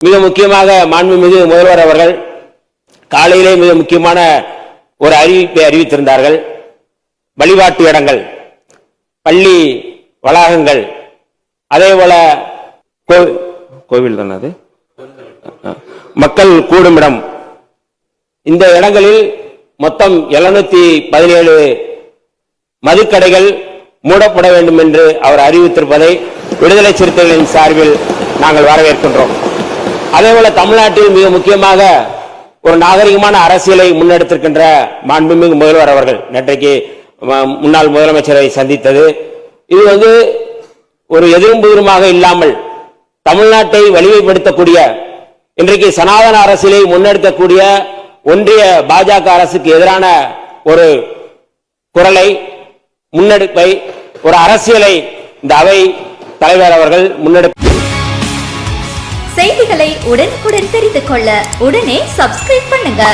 மிக முக்கியமாக மாண்புமிகு முதல்வர் அவர்கள் காலையிலே மிக முக்கியமான ஒரு அறிவிப்பை அறிவித்திருந்தார்கள். வழிபாட்டு இடங்கள், பள்ளி வளாகங்கள், அதேபோல கோவில் தானே அது, மக்கள் கூடுமிடம், இந்த இடங்களில் மொத்தம் 717 மதுக்கடைகள் மூடப்பட வேண்டும் என்று அவர் அறிவித்திருப்பதை விடுதலை சிறுத்தைகளின் சார்பில் நாங்கள் வரவேற்கின்றோம். அதேபோல தமிழ்நாட்டில் மிக முக்கியமாக ஒரு நாகரிகமான அரசியலை முன்னெடுத்திருக்கின்ற மாண்புமிகு முதல்வர் அவர்கள் நேற்றைக்கு முன்னாள் முதலமைச்சரை சந்தித்தது, இது ஒரு எதிர்ப்புமாக இல்லாமல் தமிழ்நாட்டை வலிமைப்படுத்தக்கூடிய, இன்றைக்கு சனாதன அரசியலை முன்னெடுக்கக்கூடிய ஒன்றிய பாஜக அரசுக்கு எதிரான ஒரு குரலை, முன்னெடுப்பை, ஒரு அரசியலை இந்த அவை தலைவர் அவர்கள் முன்னெடுப்பு. செய்திகளை உடனுக்குடன் தெரிந்து கொள்ள உடனே சப்ஸ்கிரைப் பண்ணுங்க.